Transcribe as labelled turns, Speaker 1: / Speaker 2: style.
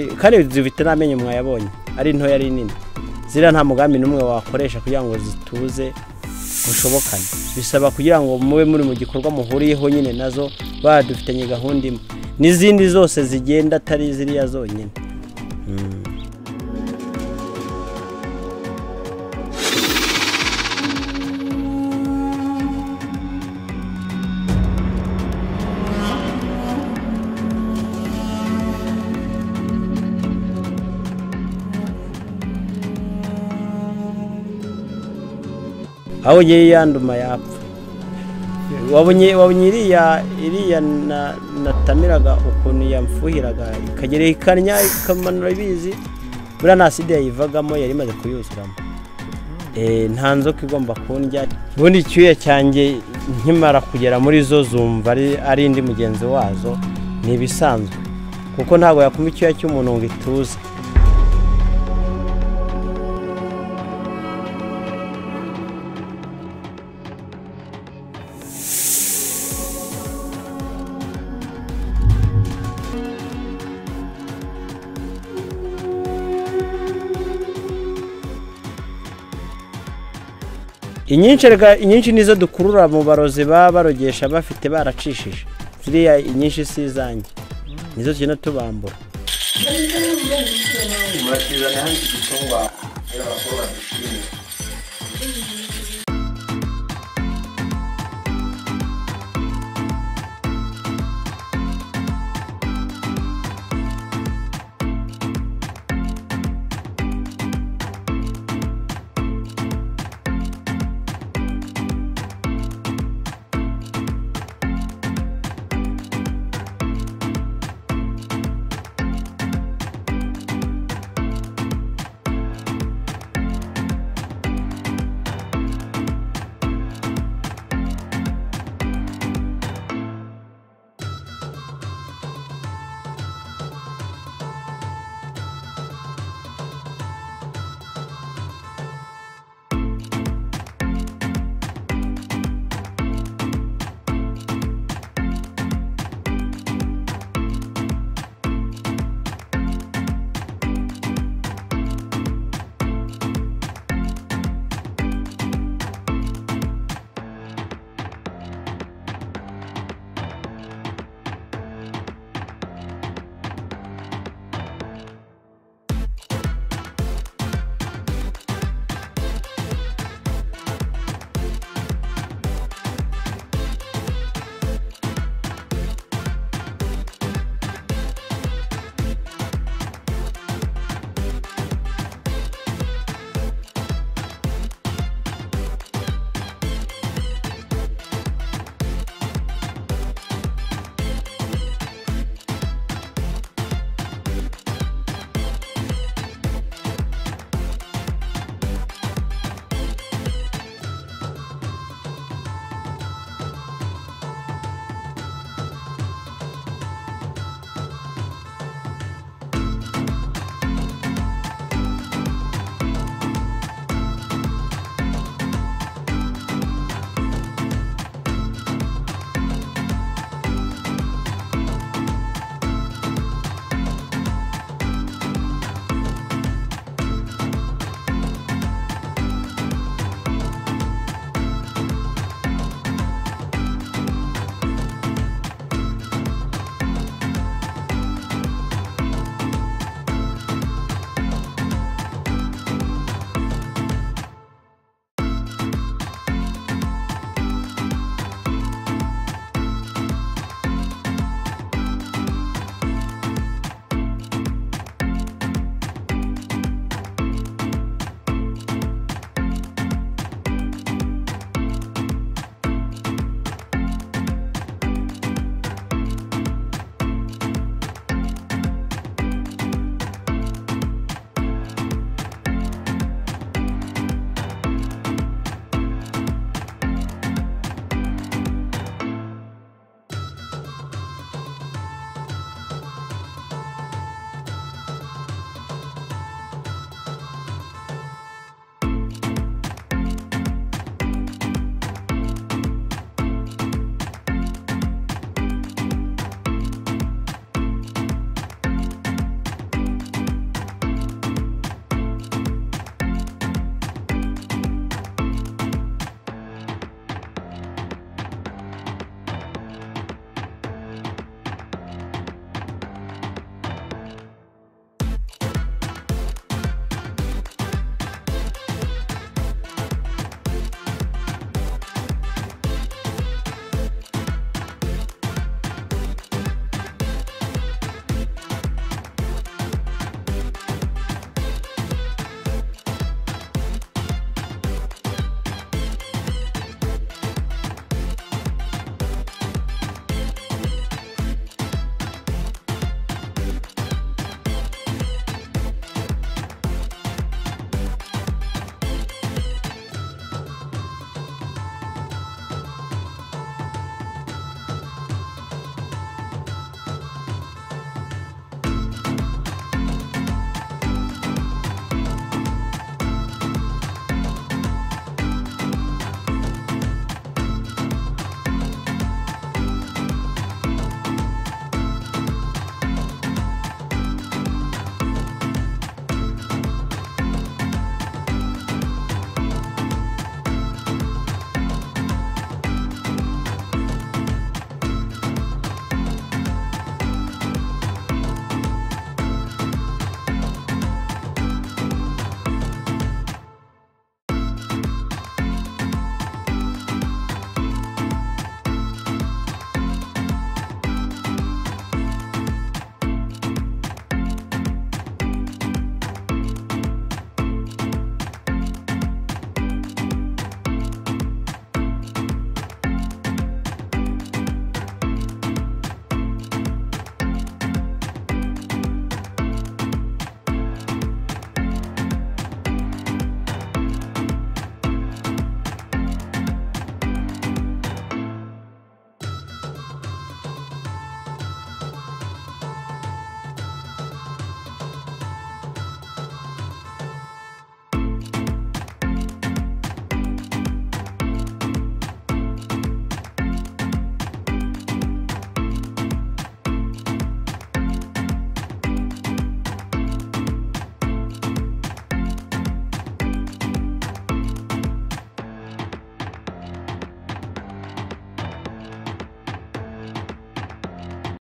Speaker 1: kandi zifite n'amenyo mwayabonye ari ntoya ari nini zira nta mugambi numwe wakoresha kugira ngo zituze ushobokane bisaba kugira ngo mube muri mu gikorwa muhuriyeho nyine nazo badufitanye gahunda imwe n'izindi zose zigenda atari ziriya zonyine. aho ye yanduma yapfa wabonye iriya natamiraga ukuntu yamfuhiraga ikagera ikanya ikamanura ibizi bura na acide yivagamo yari maze kuyuzuramo nta nzoka igomba kundya ubundi icyuya cyanjye nkimara kugera muri zo zumva ari indi mugenzi wazo ni ibisanzwe kuko ntabwo yakuma icyuya cy'umuntu ngo ituze. inyinshi nizo dukurura mu barozi baba barogesha bafite baracishije ziriya inyinshi si izanjye nizo tugenda tubambura.